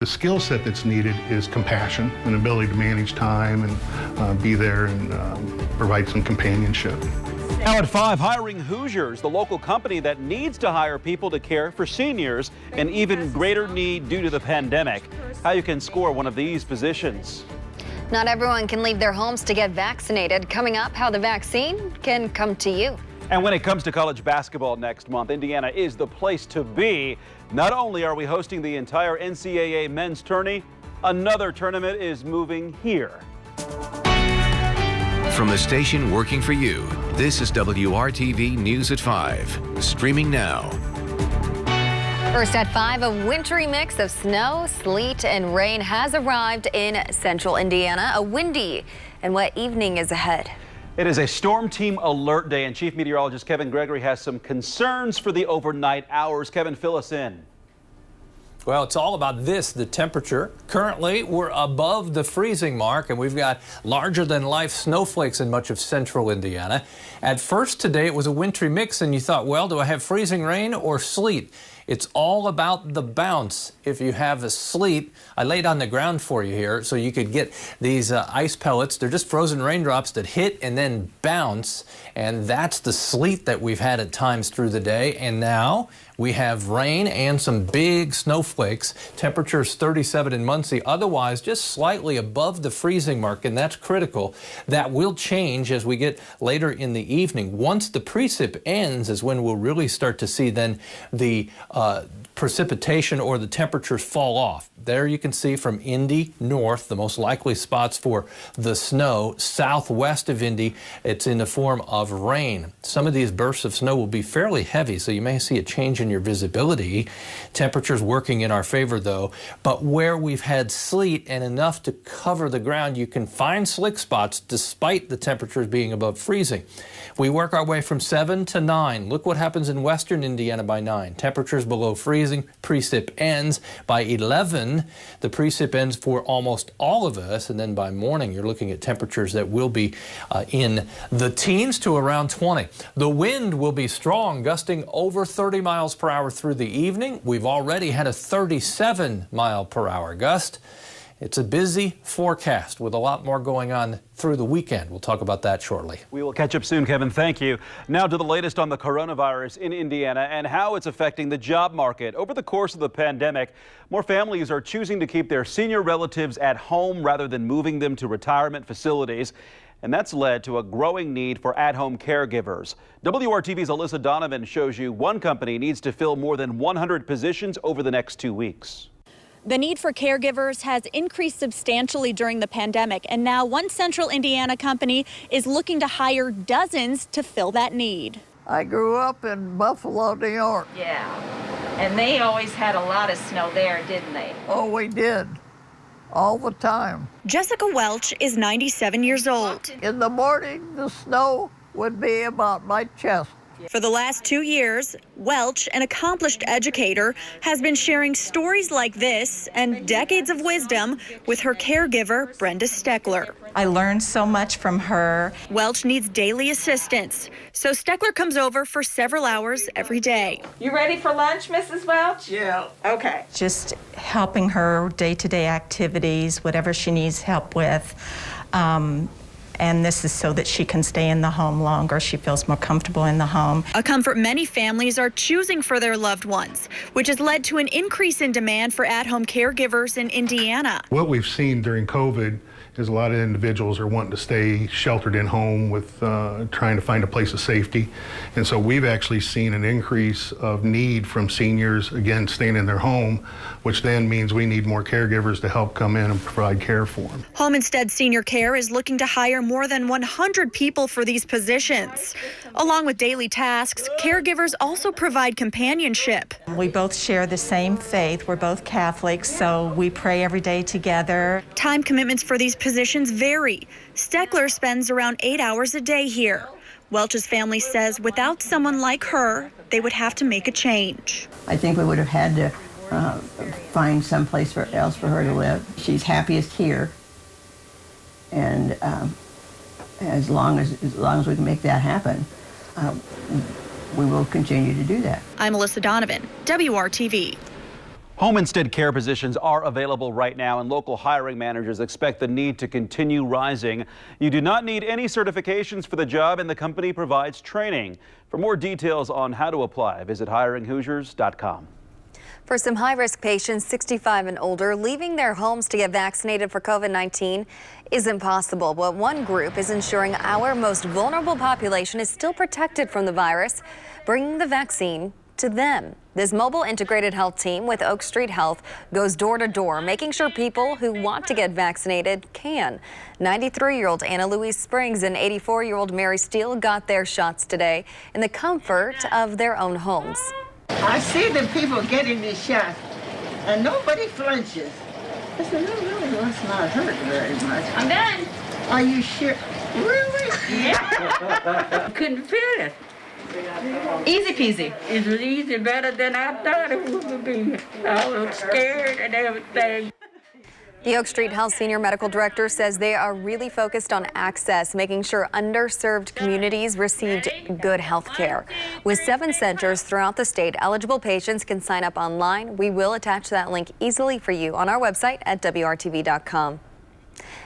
The skill set that's needed is compassion, an ability to manage time and be there and provide some companionship. Now at 5, hiring Hoosiers, the local company that needs to hire people to care for seniors, an even greater need due to the pandemic. How you can score one of these positions. Not everyone can leave their homes to get vaccinated. Coming up, how the vaccine can come to you. And when it comes to college basketball next month, Indiana is the place to be. Not only are we hosting the entire NCAA men's tourney, another tournament is moving here. From the station working for you, this is WRTV News at 5, streaming now. First at 5, a wintry mix of snow, sleet, and rain has arrived in central Indiana. A windy and wet evening is ahead. It is a storm team alert day, and Chief Meteorologist Kevin Gregory has some concerns for the overnight hours. Kevin, fill us in. Well, it's all about this, the temperature. Currently, we're above the freezing mark, and we've got larger-than-life snowflakes in much of central Indiana. At first today, it was a wintry mix, and you thought, well, do I have freezing rain or sleet? It's all about the bounce. If you have a sleet, I laid on the ground for you here so you could get these ice pellets. They're just frozen raindrops that hit and then bounce, and that's the sleet that we've had at times through the day. And now we have rain and some big snowflakes. Temperatures 37 in Muncie, otherwise just slightly above the freezing mark, and that's critical. That will change as we get later in the evening. Once the precip ends is when we'll really start to see then the precipitation or the temperatures fall off. There you can see from Indy north, the most likely spots for the snow. Southwest of Indy, it's in the form of rain. Some of these bursts of snow will be fairly heavy, so you may see a change in your visibility. Temperatures working in our favor, though. But where we've had sleet and enough to cover the ground, you can find slick spots despite the temperatures being above freezing. We work our way from 7 to 9. Look what happens in western Indiana by 9. Temperatures below freezing. Precip ends by 11. The precip ends for almost all of us, and then by morning you're looking at temperatures that will be in the teens to around 20. The wind will be strong, gusting over 30 miles per hour through the evening. We've already had a 37-mile-per-hour gust. It's a busy forecast with a lot more going on through the weekend. We'll talk about that shortly. We will catch up soon, Kevin. Thank you. Now to the latest on the coronavirus in Indiana and how it's affecting the job market. Over the course of the pandemic, more families are choosing to keep their senior relatives at home rather than moving them to retirement facilities. And that's led to a growing need for at-home caregivers. WRTV's Alyssa Donovan shows you one company needs to fill more than 100 positions over the next 2 weeks. The need for caregivers has increased substantially during the pandemic, and now one central Indiana company is looking to hire dozens to fill that need. I grew up in Buffalo, New York. Yeah, and they always had a lot of snow there, didn't they? Oh, we did. All the time. Jessica Welch is 97 years old. In the morning, the snow would be about my chest. For the last 2 years, Welch, an accomplished educator, has been sharing stories like this and decades of wisdom with her caregiver, Brenda Steckler. I learned so much from her. Welch needs daily assistance, so Steckler comes over for several hours every day. You ready for lunch, Mrs. Welch? Yeah. Okay. Just helping her day-to-day activities, whatever she needs help with. And this is so that she can stay in the home longer. She feels more comfortable in the home. A comfort many families are choosing for their loved ones, which has led to an increase in demand for at-home caregivers in Indiana. What we've seen during COVID is a lot of individuals are wanting to stay sheltered in home with trying to find a place of safety. And so we've actually seen an increase of need from seniors, again, staying in their home, which then means we need more caregivers to help come in and provide care for them. Home Instead Senior Care is looking to hire more than 100 people for these positions. Along with daily tasks, caregivers also provide companionship. We both share the same faith. We're both Catholics, so we pray every day together. Time commitments for these positions vary. Steckler spends around 8 hours a day here. Welch's family says without someone like her, they would have to make a change. I think we would have had to find someplace else for her to live. She's happiest here, and as long as we can make that happen, we will continue to do that. I'm Alyssa Donovan, WRTV. Home instead care positions are available right now, and local hiring managers expect the need to continue rising. You do not need any certifications for the job, and the company provides training. For more details on how to apply, visit hiringhoosiers.com. For some high-risk patients 65 and older, leaving their homes to get vaccinated for COVID-19 isn't possible. But one group is ensuring our most vulnerable population is still protected from the virus, bringing the vaccine to them. This mobile integrated health team with Oak Street Health goes door to door, making sure people who want to get vaccinated can. 93-year-old Anna Louise Springs and 84-year-old Mary Steele got their shots today in the comfort of their own homes. I see the people getting these shots, and nobody flinches. I said, no, really, must not hurt very much. I'm done. Are you sure? Really? Yeah. Couldn't feel it. Easy peasy. It was easy, better than I thought it would be. I was scared and everything. The Oak Street Health Senior Medical Director says they are really focused on access, making sure underserved communities received good health care. With 7 centers throughout the state, eligible patients can sign up online. We will attach that link easily for you on our website at WRTV.com.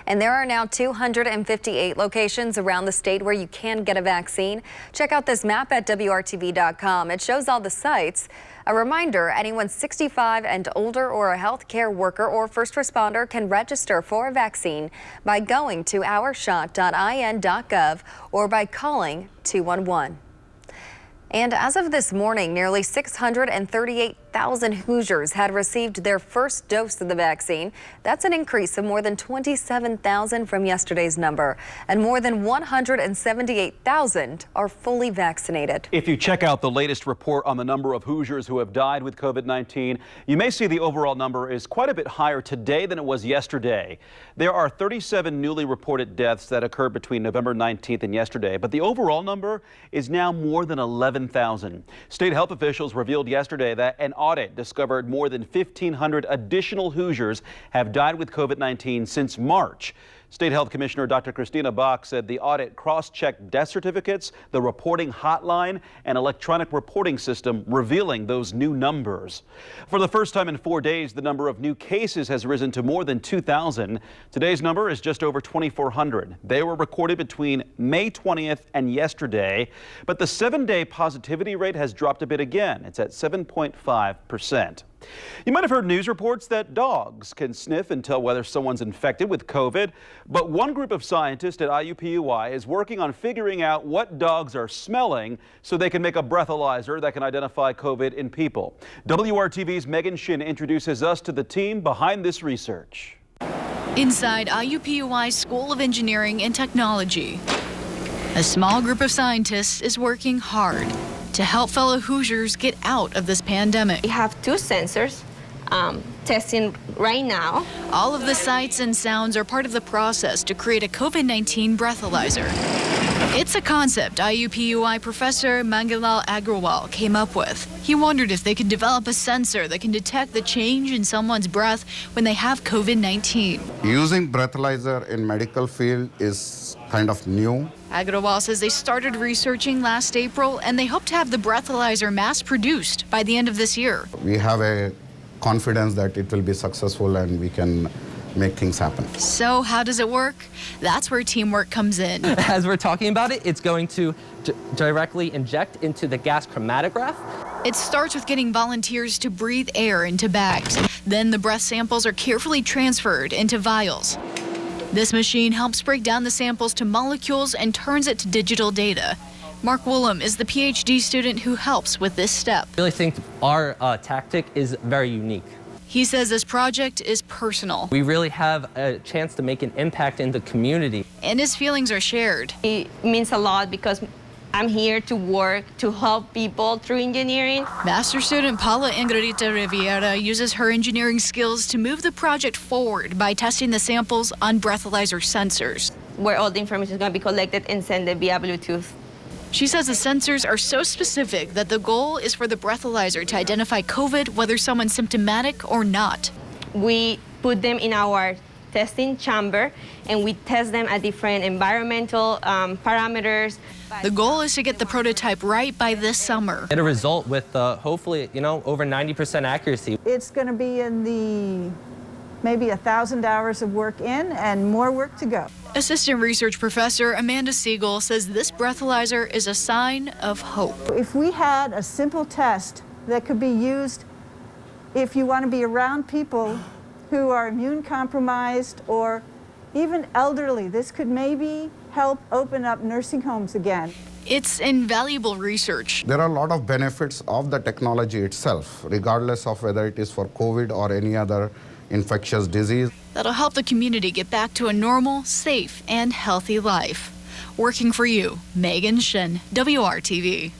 And there are now 258 locations around the state where you can get a vaccine. Check out this map at WRTV.com. It shows all the sites. A reminder, anyone 65 and older or a healthcare worker or first responder can register for a vaccine by going to ourshot.in.gov or by calling 211. And as of this morning, nearly 638,000 Hoosiers had received their first dose of the vaccine. That's an increase of more than 27,000 from yesterday's number. And more than 178,000 are fully vaccinated. If you check out the latest report on the number of Hoosiers who have died with COVID-19, you may see the overall number is quite a bit higher today than it was yesterday. There are 37 newly reported deaths that occurred between November 19th and yesterday, but the overall number is now more than 11,000. State health officials revealed yesterday that an audit discovered more than 1,500 additional Hoosiers have died with COVID-19 since March. State Health Commissioner Dr. Christina Bach said the audit cross-checked death certificates, the reporting hotline, and electronic reporting system, revealing those new numbers. For the first time in 4 days, the number of new cases has risen to more than 2,000. Today's number is just over 2,400. They were recorded between May 20th and yesterday, but the 7-day positivity rate has dropped a bit again. It's at 7.5%. You might have heard news reports that dogs can sniff and tell whether someone's infected with COVID, but one group of scientists at IUPUI is working on figuring out what dogs are smelling so they can make a breathalyzer that can identify COVID in people. WRTV's Megan Shin introduces us to the team behind this research. Inside IUPUI's School of Engineering and Technology, a small group of scientists is working hard to help fellow Hoosiers get out of this pandemic. We have 2 sensors testing right now. All of the sights and sounds are part of the process to create a COVID-19 breathalyzer. It's a concept IUPUI professor Mangalal Agrawal came up with. He wondered if they could develop a sensor that can detect the change in someone's breath when they have COVID-19. Using breathalyzer in medical field is kind of new. Agrawal says they started researching last April and they hope to have the breathalyzer mass-produced by the end of this year. We have a confidence that it will be successful and we can make things happen. So how does it work? That's where teamwork comes in. As we're talking about it, it's going to directly inject into the gas chromatograph. It starts with getting volunteers to breathe air into bags. Then the breath samples are carefully transferred into vials. This machine helps break down the samples to molecules and turns it to digital data. Mark Woolham is the PhD student who helps with this step. I really think our tactic is very unique. He says this project is personal. We really have a chance to make an impact in the community. And his feelings are shared. It means a lot because I'm here to work to help people through engineering. Master student Paula Ingridita Riviera uses her engineering skills to move the project forward by testing the samples on breathalyzer sensors. Where all the information is going to be collected and sent via Bluetooth. She says the sensors are so specific that the goal is for the breathalyzer to identify COVID, whether someone's symptomatic or not. We put them in our testing chamber, and we test them at different environmental parameters. The goal is to get the prototype right by this summer. Get a result with hopefully, over 90% accuracy. It's going to be in the maybe 1,000 hours of work in and more work to go. Assistant Research Professor Amanda Siegel says this breathalyzer is a sign of hope. If we had a simple test that could be used if you want to be around people who are immune compromised or even elderly, this could maybe help open up nursing homes again. It's invaluable research. There are a lot of benefits of the technology itself, regardless of whether it is for COVID or any other infectious disease. That'll help the community get back to a normal, safe, and healthy life. Working for you, Megan Shin, WRTV.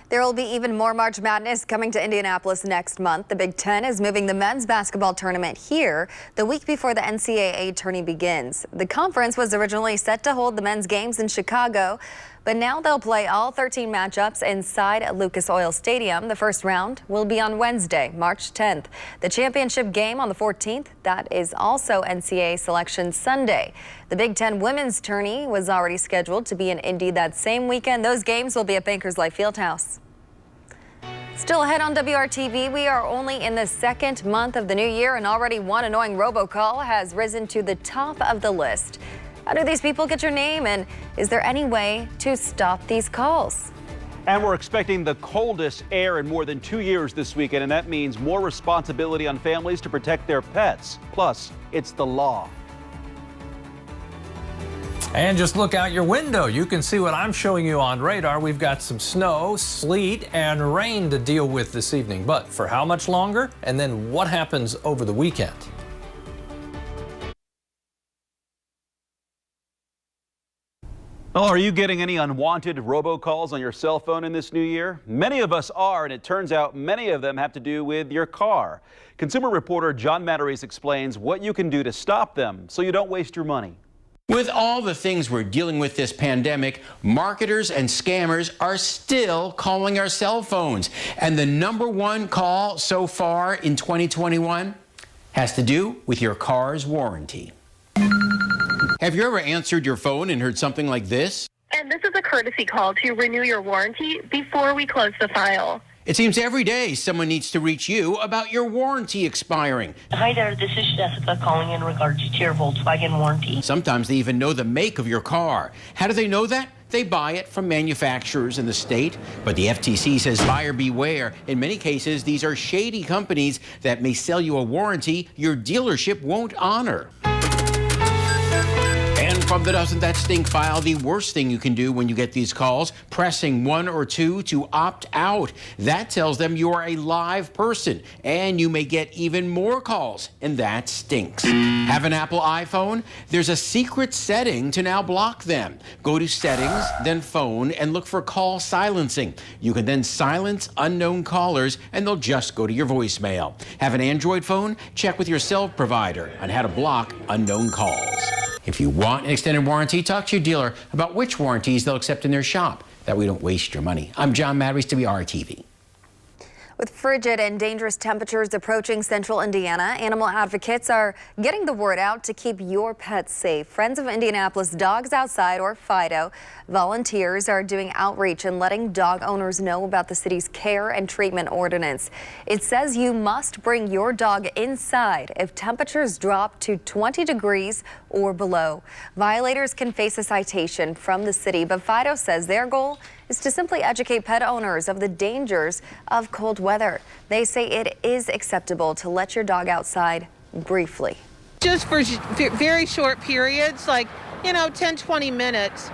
There will be even more March Madness coming to Indianapolis next month. The Big Ten is moving the men's basketball tournament here the week before the NCAA tourney begins. The conference was originally set to hold the men's games in Chicago, but now they'll play all 13 matchups inside Lucas Oil Stadium. The first round will be on Wednesday, March 10th. The championship game on the 14th, that is also NCAA Selection Sunday. The Big Ten women's tourney was already scheduled to be in Indy that same weekend. Those games will be at Bankers Life Fieldhouse. Still ahead on WRTV, we are only in the second month of the new year and already one annoying robocall has risen to the top of the list. How do these people get your name, and is there any way to stop these calls? And we're expecting the coldest air in more than 2 years this weekend, and that means more responsibility on families to protect their pets. Plus, it's the law. And just look out your window. You can see what I'm showing you on radar. We've got some snow, sleet, and rain to deal with this evening. But for how much longer? And then what happens over the weekend? Oh, are you getting any unwanted robocalls on your cell phone in this new year? Many of us are, and it turns out many of them have to do with your car. Consumer reporter John Matarese explains what you can do to stop them so you don't waste your money. With all the things we're dealing with this pandemic, marketers and scammers are still calling our cell phones. And the #1 call so far in 2021 has to do with your car's warranty. Have you ever answered your phone and heard something like this? And this is a courtesy call to renew your warranty before we close the file. It seems every day someone needs to reach you about your warranty expiring. Hi there, this is Jessica calling in regards to your Volkswagen warranty. Sometimes they even know the make of your car. How do they know that? They buy it from manufacturers in the state. But the FTC says buyer beware. In many cases, these are shady companies that may sell you a warranty your dealership won't honor. And from the Doesn't That Stink file, the worst thing you can do when you get these calls, pressing 1 or 2 to opt out. That tells them you are a live person, and you may get even more calls, and that stinks. Have an Apple iPhone? There's a secret setting to now block them. Go to Settings, then Phone, and look for Call Silencing. You can then silence unknown callers, and they'll just go to your voicemail. Have an Android phone? Check with your cell provider on how to block unknown calls. If you want an extended warranty, talk to your dealer about which warranties they'll accept in their shop. That way you don't waste your money. I'm John Matarese, WRTV. With frigid and dangerous temperatures approaching central Indiana, animal advocates are getting the word out to keep your pets safe. Friends of Indianapolis Dogs Outside, or FIDO, volunteers are doing outreach and letting dog owners know about the city's care and treatment ordinance. It says you must bring your dog inside if temperatures drop to 20 degrees or below. Violators can face a citation from the city, but FIDO says their goal is to simply educate pet owners of the dangers of cold weather. They say it is acceptable to let your dog outside briefly. Just for very short periods, like, 10, 20 minutes,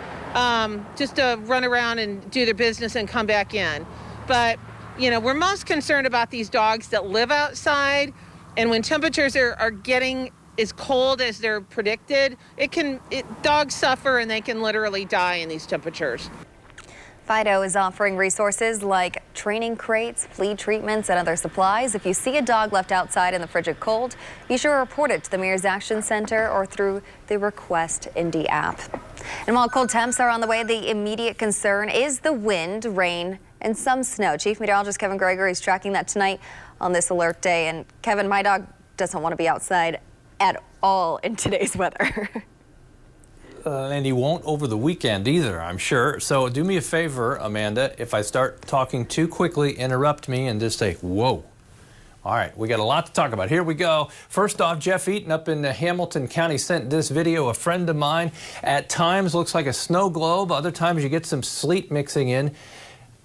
just to run around and do their business and come back in. But, we're most concerned about these dogs that live outside, and when temperatures are getting as cold as they're predicted, dogs suffer and they can literally die in these temperatures. FIDO is offering resources like training crates, flea treatments, and other supplies. If you see a dog left outside in the frigid cold, be sure to report it to the Mayor's Action Center or through the Request Indy app. And while cold temps are on the way, the immediate concern is the wind, rain, and some snow. Chief Meteorologist Kevin Gregory is tracking that tonight on this alert day. And Kevin, my dog doesn't want to be outside at all in today's weather. And he won't over the weekend either, I'm sure. So do me a favor, Amanda, if I start talking too quickly, interrupt me and just say, whoa. All right, we got a lot to talk about. Here we go. First off, Jeff Eaton up in Hamilton County sent this video. A friend of mine, at times looks like a snow globe. Other times you get some sleet mixing in.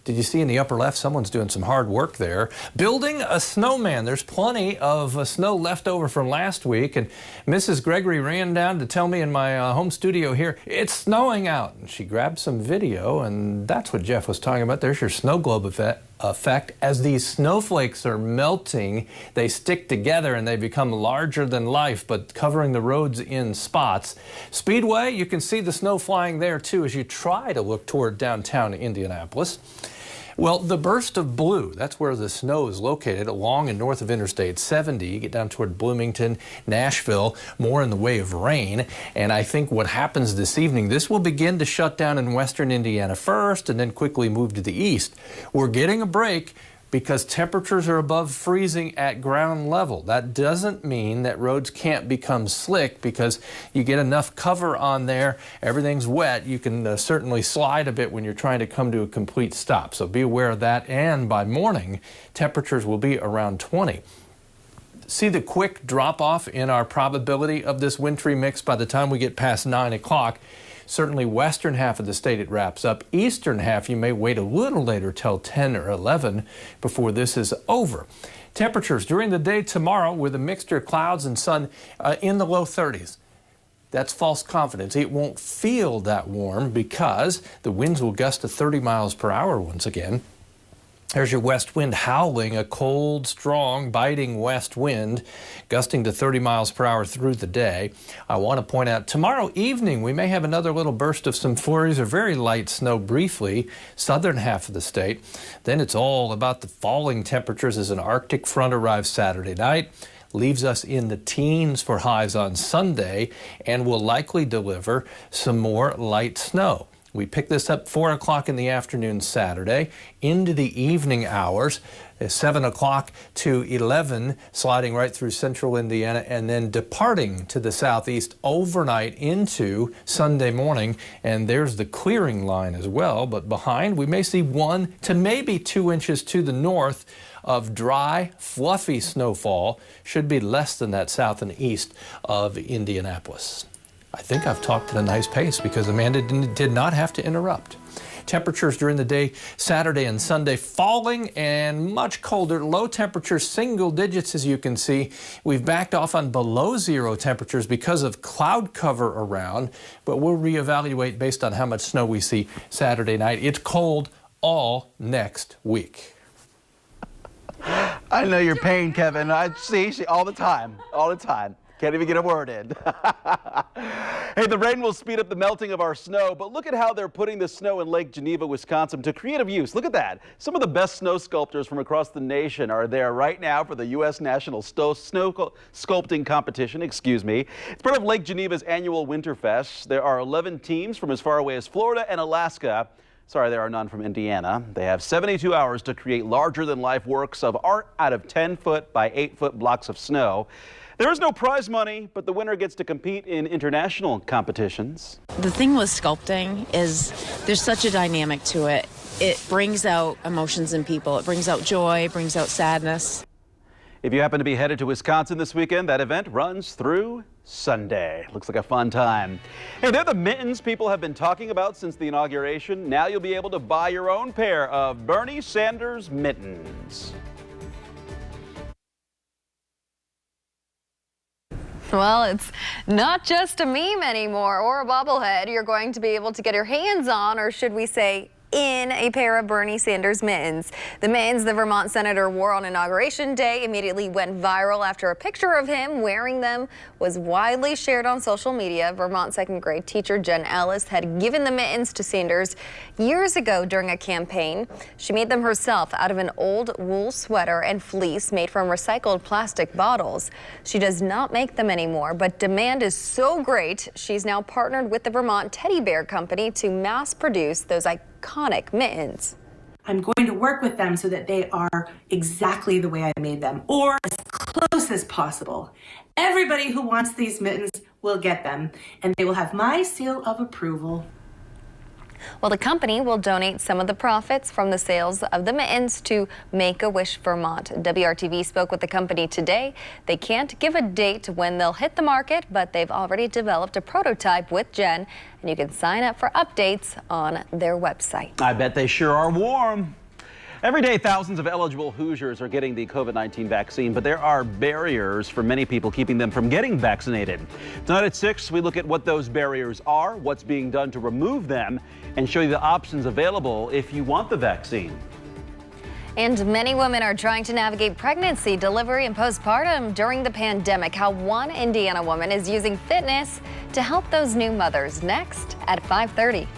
Did you see in the upper left, someone's doing some hard work there. Building a snowman. There's plenty of snow left over from last week. And Mrs. Gregory ran down to tell me in my home studio here, it's snowing out. And she grabbed some video, and that's what Jeff was talking about. There's your snow globe effect. As these snowflakes are melting, they stick together and they become larger than life, but covering the roads in spots. Speedway, you can see the snow flying there too as you try to look toward downtown Indianapolis. Well, the burst of blue, that's where the snow is located, along and north of Interstate 70. You get down toward Bloomington, Nashville, more in the way of rain. And I think what happens this evening, this will begin to shut down in western Indiana first and then quickly move to the east. We're getting a break because temperatures are above freezing at ground level. That doesn't mean that roads can't become slick because you get enough cover on there, everything's wet, you can certainly slide a bit when you're trying to come to a complete stop. So be aware of that, and by morning, temperatures will be around 20. See the quick drop off in our probability of this wintry mix by the time we get past 9 o'clock. Certainly western half of the state it wraps up. Eastern half you may wait a little later till 10 or 11 before this is over. Temperatures during the day tomorrow with a mixture of clouds and sun in the low 30s. That's false confidence. It won't feel that warm because the winds will gust to 30 miles per hour once again. There's your west wind howling, a cold, strong, biting west wind, gusting to 30 miles per hour through the day. I want to point out tomorrow evening we may have another little burst of some flurries or very light snow briefly, southern half of the state. Then it's all about the falling temperatures as an Arctic front arrives Saturday night. Leaves us in the teens for highs on Sunday and will likely deliver some more light snow. We pick this up 4 o'clock in the afternoon Saturday into the evening hours, 7 o'clock to 11, sliding right through central Indiana and then departing to the southeast overnight into Sunday morning. And there's the clearing line as well. But behind, we may see 1 to maybe 2 inches to the north of dry, fluffy snowfall. Should be less than that south and east of Indianapolis. I think I've talked at a nice pace because Amanda did not have to interrupt. Temperatures during the day, Saturday and Sunday, falling and much colder. Low temperatures, single digits, as you can see. We've backed off on below zero temperatures because of cloud cover around, but we'll reevaluate based on how much snow we see Saturday night. It's cold all next week. I know your pain, Kevin. I see all the time, all the time. Can't even get a word in. Hey, the rain will speed up the melting of our snow, but look at how they're putting the snow in Lake Geneva, Wisconsin to creative use. Look at that. Some of the best snow sculptors from across the nation are there right now for the U.S. National Snow Sculpting Competition, It's part of Lake Geneva's annual Winterfest. There are 11 teams from as far away as Florida and Alaska. Sorry, there are none from Indiana. They have 72 hours to create larger-than-life works of art out of 10-foot by 8-foot blocks of snow. There is no prize money, but the winner gets to compete in international competitions. The thing with sculpting is there's such a dynamic to it. It brings out emotions in people. It brings out joy, brings out sadness. If you happen to be headed to Wisconsin this weekend, that event runs through Sunday. Looks like a fun time. Hey, they're the mittens people have been talking about since the inauguration. Now you'll be able to buy your own pair of Bernie Sanders mittens. Well, it's not just a meme anymore or a bobblehead. You're going to be able to get your hands on, or should we say in, a pair of Bernie Sanders mittens. The mittens the Vermont senator wore on Inauguration Day immediately went viral after a picture of him wearing them was widely shared on social media. Vermont second grade teacher Jen Ellis had given the mittens to Sanders years ago during a campaign. She made them herself out of an old wool sweater and fleece made from recycled plastic bottles. She does not make them anymore, but demand is so great, she's now partnered with the Vermont Teddy Bear Company to mass produce those iconic mittens. I'm going to work with them so that they are exactly the way I made them, or as close as possible. Everybody who wants these mittens will get them, and they will have my seal of approval. Well, the company will donate some of the profits from the sales of the mittens to Make-A-Wish Vermont. WRTV spoke with the company today. They can't give a date when they'll hit the market, but they've already developed a prototype with Jen, and you can sign up for updates on their website. I bet they sure are warm. Every day, thousands of eligible Hoosiers are getting the COVID-19 vaccine, but there are barriers for many people keeping them from getting vaccinated. Tonight at 6, we look at what those barriers are, what's being done to remove them, and show you the options available if you want the vaccine. And many women are trying to navigate pregnancy, delivery, and postpartum during the pandemic. How one Indiana woman is using fitness to help those new mothers. Next at 5:30.